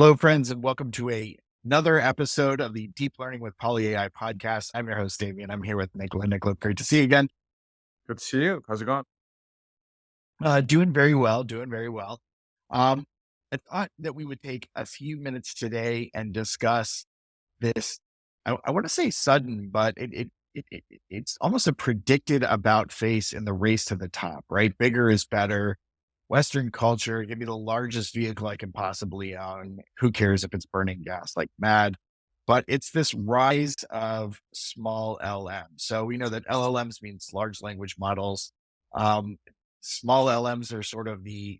Hello, friends, and welcome to another episode of the Deep Learning with PolyAI podcast. I'm your host, Damien. I'm here with Nikola. Nikola, great to see you again. Good to see you. How's it going? Doing very well, doing very well. Um, I thought that we would take a few minutes today and discuss this. I want to say sudden, but it's almost a predicted about face in the race to the top, right? Bigger is better. Western culture, give me the largest vehicle I can possibly own. Who cares if it's burning gas like mad? But it's this rise of small LMs. So we know that LLMs means large language models. Um, Small LMs are sort of the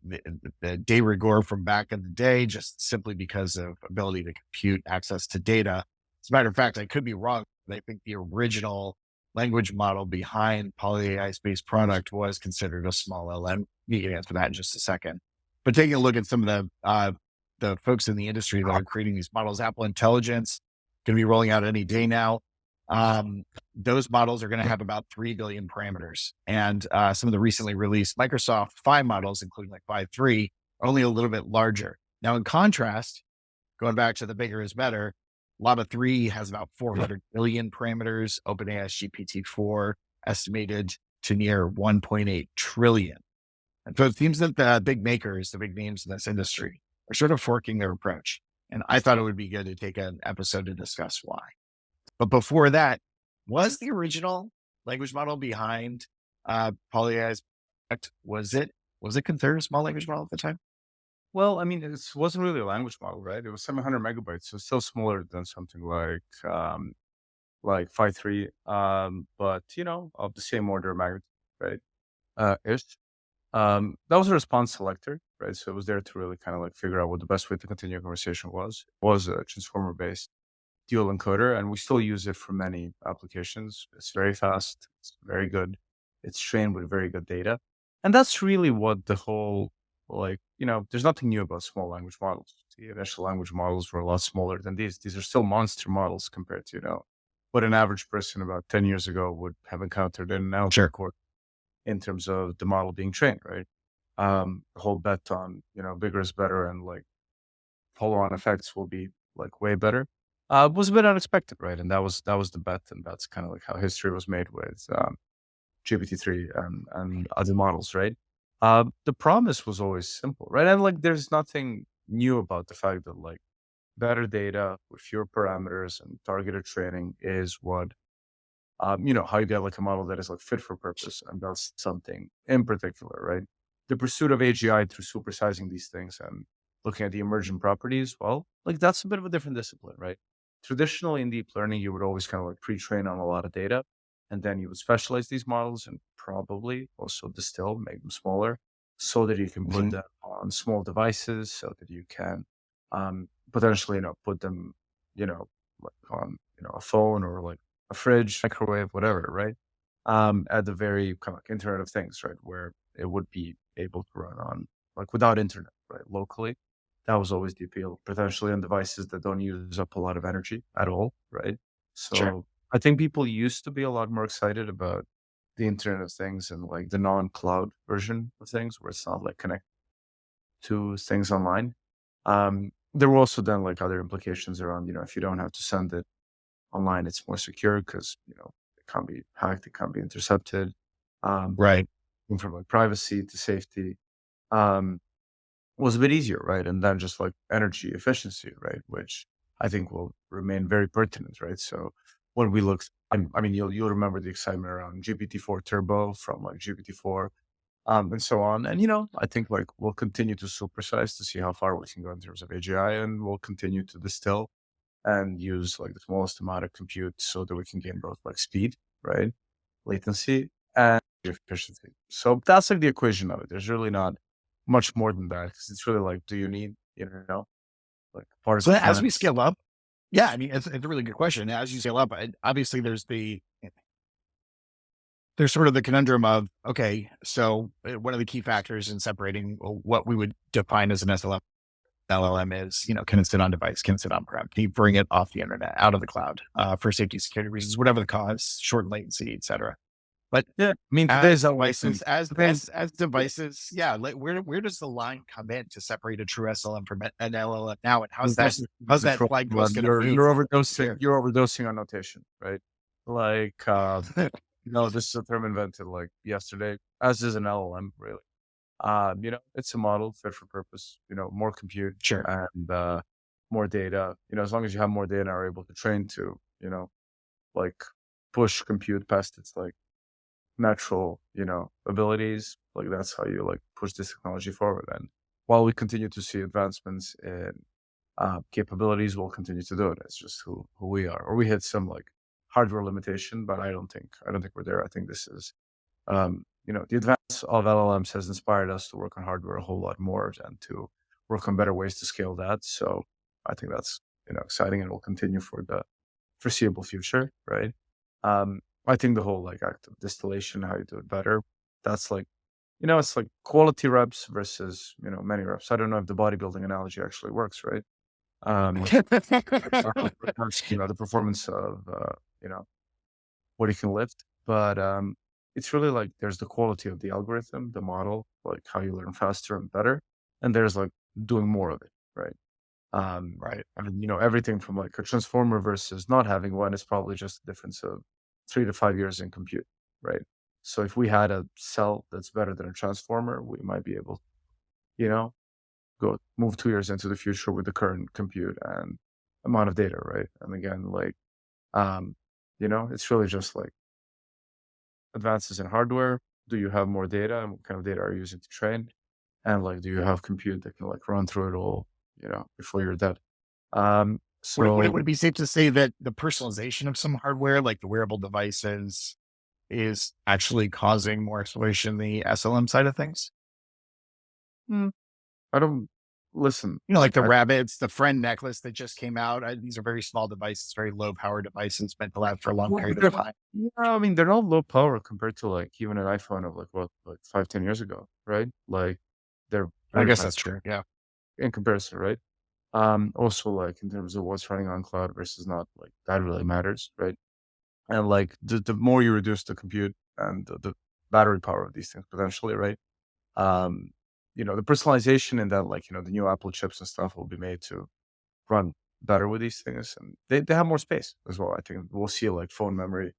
de rigueur from back in the day, just simply because of ability to compute, access to data. As a matter of fact, I could be wrong, but I think the original language model behind PolyAI's base product was considered a small LM. You can answer that in just a second. But taking a look at some of the folks in the industry that are creating these models, Apple Intelligence going to be rolling out any day now. Those models are going to have about 3 billion parameters. And some of the recently released Microsoft 5 models, including like 5.3, are only a little bit larger. Now, in contrast, going back to the bigger is better, Llama 3 has about 400 billion parameters. OpenAI's GPT-4 estimated to near 1.8 trillion. And so it seems that the big makers, the big names in this industry, are sort of forking their approach. And I thought it would be good to take an episode to discuss why. But before that, was the original language model behind PolyAI's product, was it considered a small language model at the time? Well, I mean, it wasn't really a language model, right? It was 700 megabytes, so still smaller than something like 5.3, but of the same order of magnitude, right? Ish. That was a response selector, right? So it was there to really kind of like figure out what the best way to continue a conversation was. It was a transformer based dual encoder, and we still use it for many applications. It's very fast, it's very good, it's trained with very good data. And that's really what the whole, there's nothing new about small language models. The initial language models were a lot smaller than these. These are still monster models compared to, what an average person about 10 years ago would have encountered in an Sure. NLP course in terms of the model being trained, right? The whole bet on, bigger is better and like follow on effects will be like way better was a bit unexpected, right? And that was the bet, and that's kind of like how history was made with GPT-3 and other models, right? The promise was always simple, right? And like, there's nothing new about the fact that like better data with fewer parameters and targeted training is what how you get like a model that is like fit for purpose and does something in particular, right? The pursuit of AGI through supersizing these things and looking at the emergent properties, well, like that's a bit of a different discipline, right? Traditionally in deep learning, you would always kind of like pre-train on a lot of data, and then you would specialize these models and probably also distill, make them smaller so that you can put Mhm. them on small devices, so that you can potentially, put them, like on, a phone or like a fridge, microwave, whatever, right? At the very kind of like Internet of Things, right? Where it would be able to run on like without internet, right? Locally. That was always the appeal, potentially on devices that don't use up a lot of energy at all, right? Sure. So I think people used to be a lot more excited about the Internet of Things and like the non-cloud version of things where it's not like connected to things online. There were also then like other implications around, if you don't have to send it online, it's more secure because, it can't be hacked, it can't be intercepted. Um, Right. from like privacy to safety was a bit easier, right? And then just like energy efficiency, right? Which I think will remain very pertinent, right? So when we look, I mean, you'll remember the excitement around GPT-4 Turbo from like GPT-4 and so on. And I think like we'll continue to supersize to see how far we can go in terms of AGI, and we'll continue to distill and use like the smallest amount of compute so that we can gain both like speed, right, latency, and efficiency. So that's like the equation of it. There's really not much more than that because it's really like, do you need, like So particle as we physics? scale up, yeah, I mean, it's a really good question. As you scale up, obviously there's sort of the conundrum of, okay, so one of the key factors in separating what we would define as an LLM is, can it sit on device? Can it sit on prem? Can you bring it off the internet, out of the cloud, for safety, security reasons, whatever the cause, short latency, et cetera. But Yeah. I mean, today's as algorithm, devices, as today, yeah, devices, yeah, like where does the line come in to separate a true SLM from an LLM now, and this how's is a that troll. flag But post going to move from here? you're overdosing on notation, right? Like, no, this is a term invented like yesterday, as is an LLM, really. It's a model fit for purpose, more compute Sure, and more data. As long as you have more data and are able to train to, like push compute past its like natural, abilities, like that's how you like push this technology forward. And while we continue to see advancements in capabilities, we'll continue to do it. It's just who we are. Or we hit some like hardware limitation, but I don't think we're there. I think this is the advance of LLMs has inspired us to work on hardware a whole lot more and to work on better ways to scale that. So I think that's exciting and will continue for the foreseeable future, right? I think the whole like active distillation, how you do it better, that's like it's like quality reps versus many reps. I don't know if the bodybuilding analogy actually works, right? Um, the performance of what you can lift. But it's really like there's the quality of the algorithm, the model, like how you learn faster and better, and there's like doing more of it, right? right. I mean, everything from like a transformer versus not having one is probably just a difference of 3 to 5 years in compute, right? So if we had a cell that's better than a transformer, we might be able, you know, go move 2 years into the future with the current compute and amount of data, right? And again, like, um, it's really just like advances in hardware. Do you have more data and what kind of data are you using to train? And like, do you have compute that can like run through it all, before you're dead? Would So it be safe to say that the personalization of some hardware, like the wearable devices, is actually causing more exploration in the SLM side of things? mm, I don't listen. You know, like Like the I rabbits, the friend necklace that just came out. These are very small devices, very low power devices meant to last for a long well, period of time. yeah, I mean, they're not low power compared to like even an iPhone of like what, like 5, 10 years ago, right? Like they're I very guess fast that's true. Yeah. in comparison, right? Also like in terms of what's running on cloud versus not, like that really matters, right? And like the more you reduce the compute and the battery power of these things potentially, right? Um, the personalization and then like, the new Apple chips and stuff will be made to run better with these things, and they have more space as well. I think we'll see like phone memory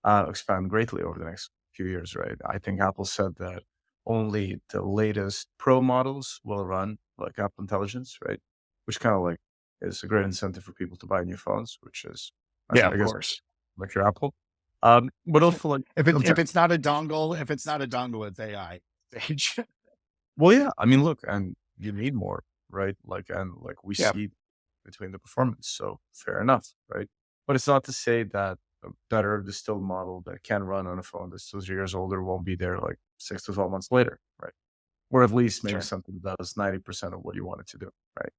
expand greatly over the next few years, right? I think Apple said that only the latest Pro models will run like Apple Intelligence, right? Which kind of like is a great incentive for people to buy new phones, which is, Yeah, I of guess, course. like your Apple. But also like, If it's not a dongle, it's AI. Stage. well, yeah, I mean, look, and you need more, right? Like, and like we Yeah. see between the performance. So fair enough, right? But it's not to say that a better distilled model that can run on a phone that's 2 years older won't be there like 6 to 12 months later, right? Or at least maybe Sure. something that does 90% of what you want it to do, right?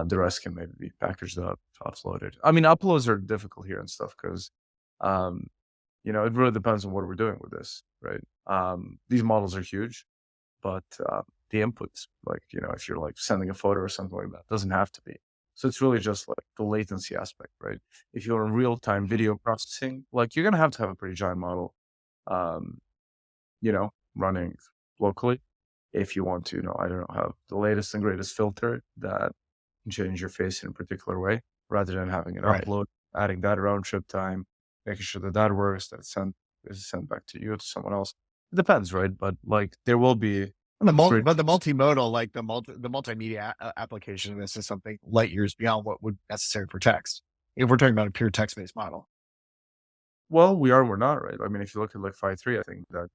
The rest can maybe be packaged up, uploaded. I mean, uploads are difficult here and stuff because, um, it really depends on what we're doing with this, right? These models are huge, but the inputs, like, if you're like sending a photo or something like that, doesn't have to be. So it's really just like the latency aspect, right? If you're in real time Mhm. video processing, like you're gonna have to have a pretty giant model, um, running locally. If you want to, I don't know, have the latest and greatest filter that can change your face in a particular way, rather than having an Right. upload, adding that round trip time, making sure that that works, that is sent back to you to someone else. It depends, right? But like there will be And great. the multimodal, like the multimedia application of this is something light years beyond what would necessary for text. If we're talking about a pure text based model. Well, we are, we're not, right? I mean, if you look at like 5.3, I think that,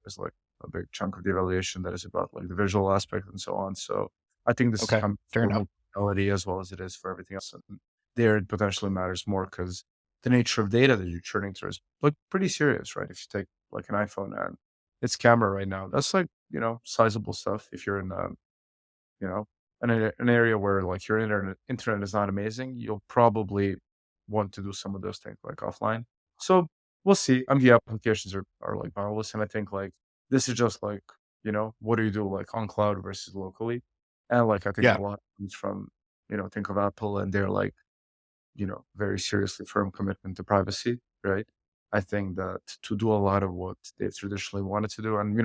there's like a big chunk of the evaluation that is about like the visual aspect and so on. So I think this is Okay. coming Fair for enough. multimodality as well as it is for everything else. And there it potentially matters more because the nature of data that you're churning through is like pretty serious, right? If you take like an iPhone and its camera right now, that's like, sizable stuff. If you're in, you know, an area where like your internet is not amazing, you'll probably want to do some of those things like offline. So we'll see. The applications are like boundless, and I think like this is just like what do you do like on cloud versus locally, and like I think a Yeah. lot comes from think of Apple and their like very seriously firm commitment to privacy, right? I think that to do a lot of what they traditionally wanted to do, and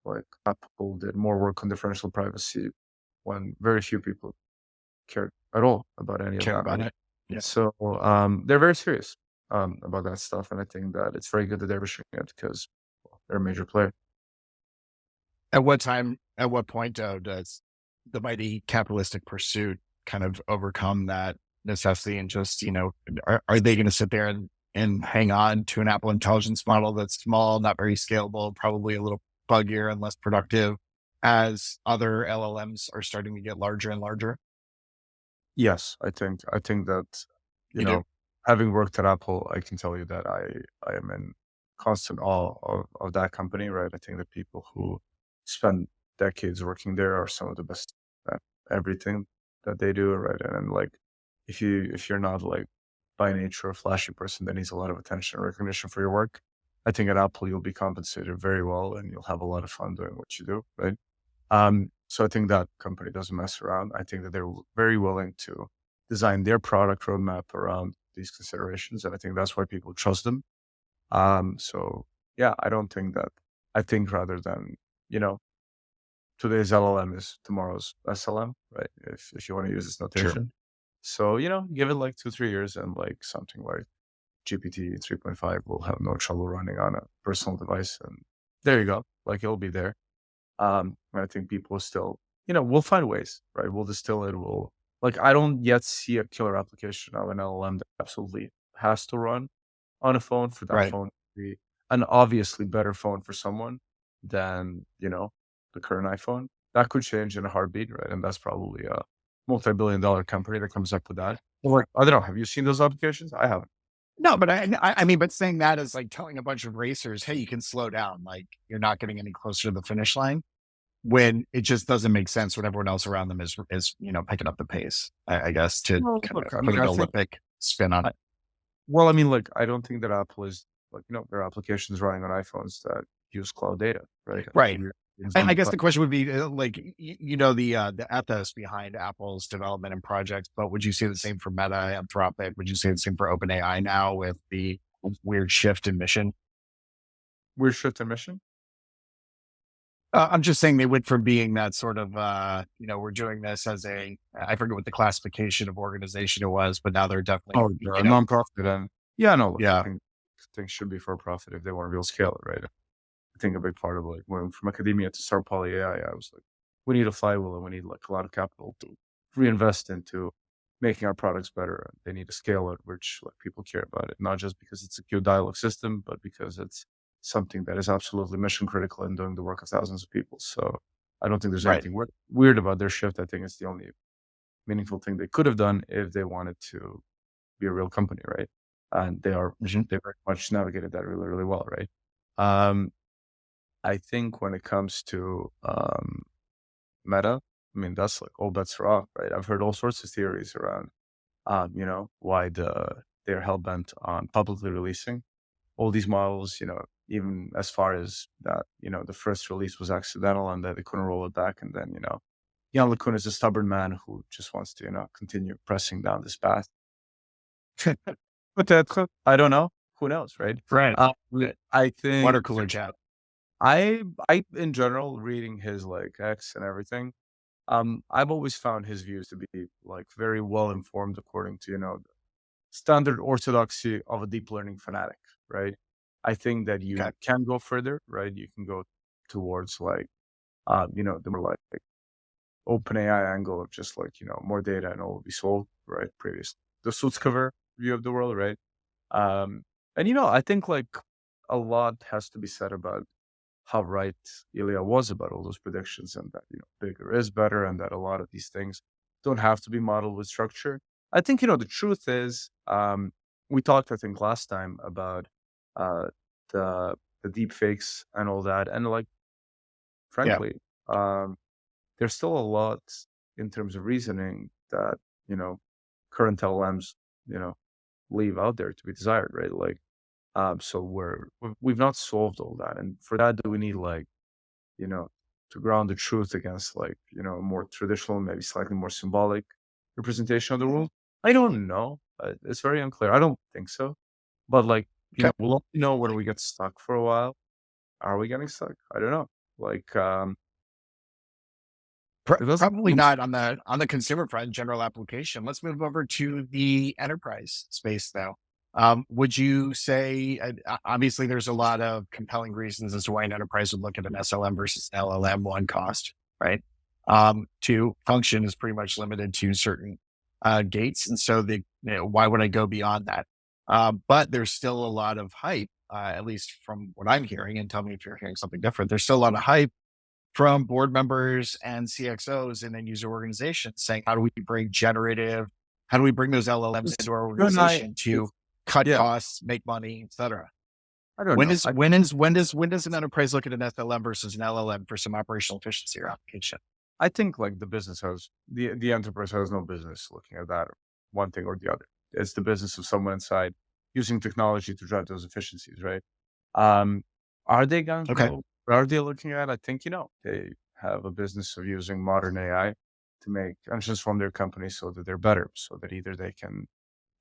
like Apple did more work on differential privacy when very few people cared at all about any of Care that, about right? it. Yeah. So they're very serious about that stuff, and I think that it's very good that they're pushing it because they're a major player. At what point, does the mighty capitalistic pursuit kind of overcome that necessity and just, are they going to sit there and hang on to an Apple intelligence model that's small, not very scalable, probably a little buggier and less productive as other LLMs are starting to get larger and larger? Yes, I think that, you You do? know, having worked at Apple, I can tell you that I am in constant awe of that company, right? I think the people who spend decades working there are some of the best at everything that they do, right? And like if you're not like by nature a flashy person that needs a lot of attention and recognition for your work, I think at Apple you'll be compensated very well and you'll have a lot of fun doing what you do, right? So I think that company doesn't mess around. I think that they're very willing to design their product roadmap around these considerations, and I think that's why people trust them. So yeah, I don't think that. I think rather than you know today's LLM is tomorrow's SLM, right? If you want to use this True. notation. So give it like 2 3 years, and like something like GPT 3.5 will have no trouble running on a personal device, and there you go. Like it'll be there. I think people still, we'll find ways, right? We'll distill it. I don't yet see a killer application of an LLM that absolutely has to run on a phone for that Right. phone to be an obviously better phone for someone than, the current iPhone. That could change in a heartbeat, right? And that's probably a multi-billion dollar company that comes up with that. Or I don't know. Have you seen those applications? I haven't. No, but I mean, but saying that is like telling a bunch of racers, hey, you can slow down. Like you're not getting any closer to the finish line when it just doesn't make sense when everyone else around them is picking up the pace. I guess to Well, kind of look, I put mean, an I think Olympic spin on it. Well, I mean, like, I don't think that Apple is like, there are applications running on iPhones that use cloud data, right? I think Right. it's on I the guess cloud. the question would be like, the ethos behind Apple's development and projects, but would you say the same for Meta, Anthropic? Would you say the same for OpenAI now with the weird shift in mission? We're shift and mission. I'm just saying they went from being that sort of, we're doing this as I forget what the classification of organization it was, but now they're definitely, Oh, they're a nonprofit, and yeah, no, look, I yeah, think things should be for profit if they want to be able to scale it, right? I think a big part of like going from academia to start PolyAI, I was like, we need a flywheel and we need like a lot of capital to reinvest into making our products better. And they need to scale it, which like people care about it, not just because it's a cute dialogue system, but because it's something that is absolutely mission critical and doing the work of thousands of people. So I don't think there's right. anything weird about their shift. I think it's the only meaningful thing they could have done if they wanted to be a real company, right? And Mhm. they very much navigated that really, really well, right? Um, I think when it comes to Meta, I mean that's like all bets are off, right? I've heard all sorts of theories around, why they're hell bent on publicly releasing all these models. Even as far as that, the first release was accidental and that they couldn't roll it back, and then Jan LeCun is a stubborn man who just wants to continue pressing down this path. Peut-être. I don't know. Who knows, right? Right. Uh, Right. I think Water cooler chat. I in general, reading his, like, X and everything, I've always found his views to be, like, very well informed according to, the standard orthodoxy of a deep learning fanatic, right? I think that Okay. you can go further, right? You can go towards, like, the more, like, OpenAI angle of just, like, more data and all will be solved, right? Previous the suits cover view of the world, right? Um, and, I think, like, a lot has to be said about how right Ilya was about all those predictions and that, bigger is better and that a lot of these things don't have to be modeled with structure. I think, the truth is, we talked, I think, last time about uh, the deep fakes and all that. And like, Yeah. frankly, um, there's still a lot in terms of reasoning that, you know, current LLMs, you know, leave out there to be desired, right? Like, so we've not solved all that. And for that, do we need like, you know, to ground the truth against like, more traditional, maybe slightly more symbolic representation of the world? I don't know. It's very unclear. I don't think so. But like, Okay. we'll only know when we get stuck for a while. Are we getting stuck? I don't know. Like, it doesn't Probably feel not on the consumer front, general application. Let's move over to the enterprise space, though. Would you say, obviously, there's a lot of compelling reasons as to why an enterprise would look at an SLM versus LLM. One, cost, right? Two, function is pretty much limited to certain gates, and so why would I go beyond that? But there's still a lot of hype, at least from what I'm hearing. And tell me if you're hearing something different. There's still a lot of hype from board members and CXOs and end user organizations saying, how do we bring those LLMs listen, into our you and I, organization to cut yeah, costs, make money, et cetera? I don't know. When does an enterprise look at an SLM versus an LLM for some operational efficiency or application? I think like the enterprise has no business looking at that one thing or the other. It's the business of someone inside using technology to drive those efficiencies, right? Um, are they gonna Okay. go? Are they looking at? I think they have a business of using modern AI to make and transform their company so that they're better, so that either they can,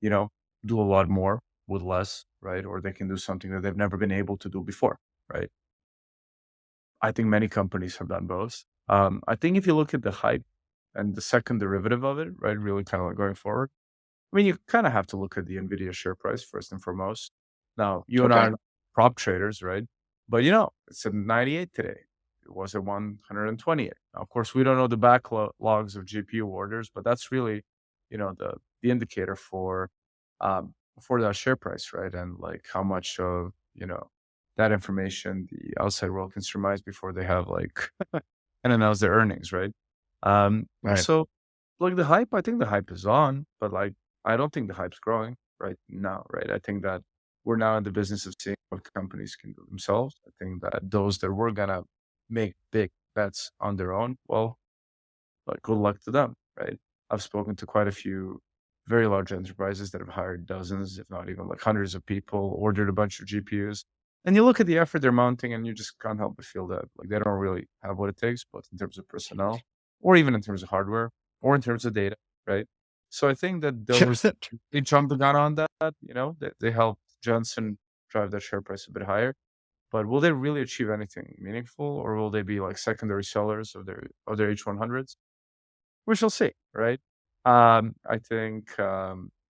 you know, do a lot more with less, right, or they can do something that they've never been able to do before, right? I think many companies have done both. I think if you look at the hype and the second derivative of it, right, really kind of like going forward, I mean, you kind of have to look at the Nvidia share price first and foremost. Now, you and I Okay. are not prop traders, right? But it's at 98 today. It was at 128. Now, of course, we don't know the backlogs of GPU orders, but that's really, the indicator for that share price, right? And like how much of that information the outside world can surmise before they have like and announce their earnings, right? Right. So like the hype, I think the hype is on, but like I don't think the hype's growing right now, right? I think that we're now in the business of seeing what companies can do themselves. I think that those that were gonna make big bets on their own, well, like good luck to them, right? I've spoken to quite a few very large enterprises that have hired dozens, if not even like hundreds of people, ordered a bunch of GPUs. And you look at the effort they're mounting and you just can't help but feel that like they don't really have what it takes, both in terms of personnel or even in terms of hardware or in terms of data, right? So I think that those Chipset. they jumped the gun on that, they helped Johnson drive that share price a bit higher. But will they really achieve anything meaningful, or will they be like secondary sellers of their H100s? We shall see, right? I think we'll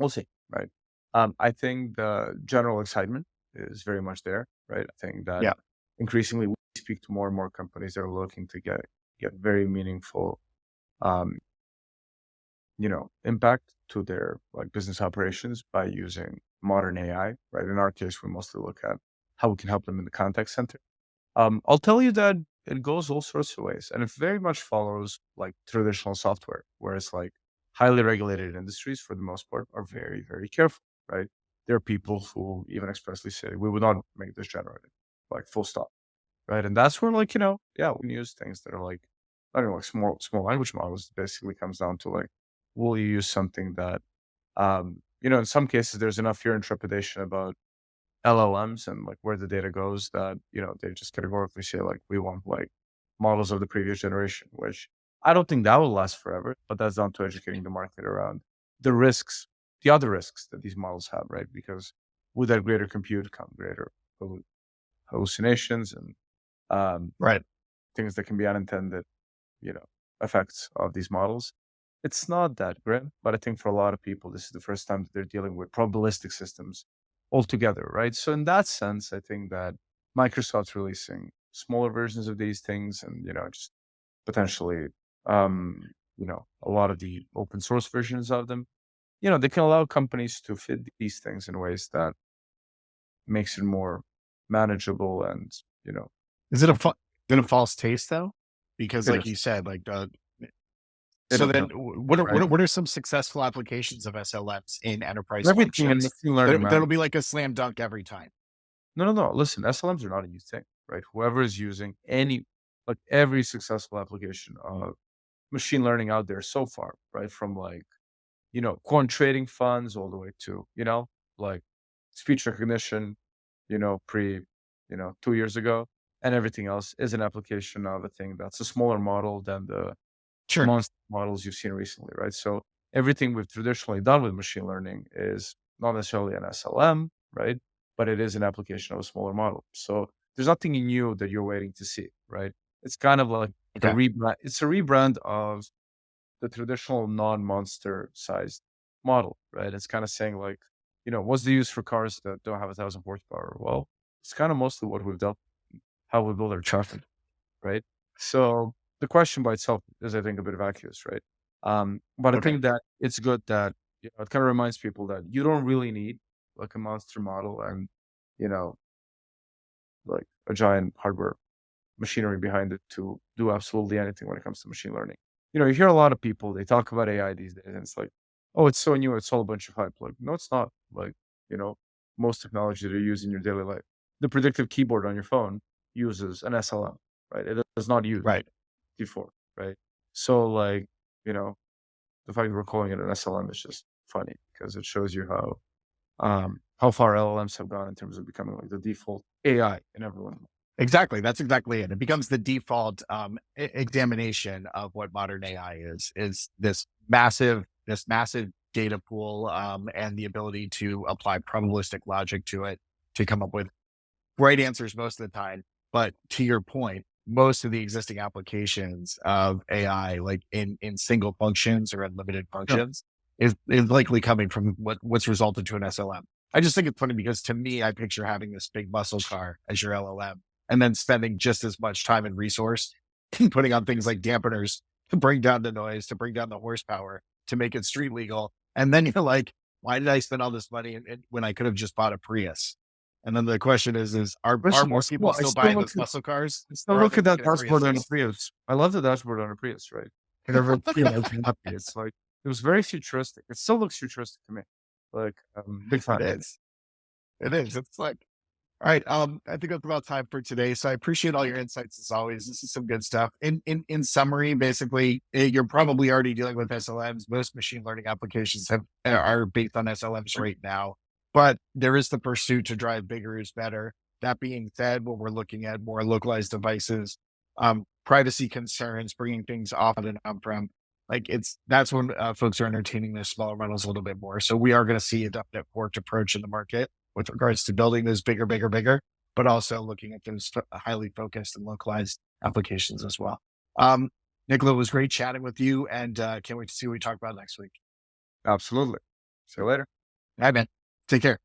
see, right? I think the general excitement is very much there, right? I think that Yeah. increasingly we speak to more and more companies that are looking to get very meaningful, um, impact to their like business operations by using modern AI, right? In our case, we mostly look at how we can help them in the contact center. I'll tell you that it goes all sorts of ways, and it very much follows like traditional software, whereas like highly regulated industries, for the most part, are very, very careful, right? There are people who even expressly say we would not make this generative, like full stop, right? And that's where like yeah, we use things that are like I don't know, like small language models. Basically, comes down to like, will you use something that in some cases there's enough fear and trepidation about LLMs and like where the data goes that, they just categorically say like we want like models of the previous generation, which I don't think that will last forever, but that's down to educating the market around the risks, the other risks that these models have, right? Because with that greater compute come greater hallucinations and um, Right. things that can be unintended, you know, effects of these models. It's not that grim, but I think for a lot of people, this is the first time that they're dealing with probabilistic systems altogether, right? So in that sense, I think that Microsoft's releasing smaller versions of these things and, just potentially, a lot of the open source versions of them, they can allow companies to fit these things in ways that makes it more manageable and, Is it a false taste though? Because it like is, you said, it so is, then right? what are some successful applications of SLMs in enterprise Everything in functions machine learning, that'll man. be like a slam dunk every time? No, no, no. Listen, SLMs are not a new thing, right? Whoever is using like every successful application of machine learning out there so far, right? From like, quant trading funds all the way to, like speech recognition, pre, 2 years ago, and everything else is an application of a thing that's a smaller model than the Sure. monster models you've seen recently, right? So everything we've traditionally done with machine learning is not necessarily an SLM, right? but it is an application of a smaller model. So there's nothing new that you're waiting to see, right? It's kind of like a Okay. rebrand. It's a rebrand of the traditional non-monster sized model, right? It's kind of saying like, what's the use for cars that don't have 1,000 horsepower? Well, it's kind of mostly what we've done, how we build our traffic, right? So the question by itself is, I think, a bit vacuous, right? But I Okay. think that it's good that it kind of reminds people that you don't really need like a monster model and you know like a giant hardware machinery behind it to do absolutely anything when it comes to machine learning. You hear a lot of people, they talk about AI these days, and it's like, oh, it's so new, it's all a bunch of hype. Like, no, it's not. Like, you know, most technology that you use in your daily life, the predictive keyboard on your phone uses an SLM, right? It does not use Right. before, right? So, like, you know, the fact that we're calling it an SLM is just funny because it shows you how far LLMs have gone in terms of becoming like the default AI in everyone. Exactly. That's exactly it. It becomes the default examination of what modern AI is this massive data pool and the ability to apply probabilistic logic to it to come up with right answers most of the time. But to your point, most of the existing applications of AI, like in single functions or unlimited Yeah, functions, is likely coming from what's resulted to an SLM. I just think it's funny because to me, I picture having this big muscle car as your LLM and then spending just as much time and resource putting on things like dampeners to bring down the noise, to bring down the horsepower, to make it street legal. And then you're like, why did I spend all this money when I could have just bought a Prius? And then the question is are listen, more people I still still buying look those muscle cars, I still or are look they at that looking at dashboard on a Priuses? Prius. I love the dashboard on a Prius, right? Whenever it's happy, it's like it was very futuristic. It still looks futuristic to me. Like, big It fan. is. It is. It's like, all right. I think that's about time for today. So I appreciate all your insights as always. This is some good stuff. In summary, basically, you're probably already dealing with SLMs. Most machine learning applications are based on SLMs right now, but there is the pursuit to drive bigger is better. That being said, when we're looking at more localized devices, privacy concerns, bringing things off and on-prem, like that's when folks are entertaining the smaller models a little bit more. So we are going to see a definite forked approach in the market with regards to building those bigger, but also looking at those highly focused and localized applications as well. Um, Nicola, it was great chatting with you and can't wait to see what we talk about next week. Absolutely. See you later. All right, man. Take care.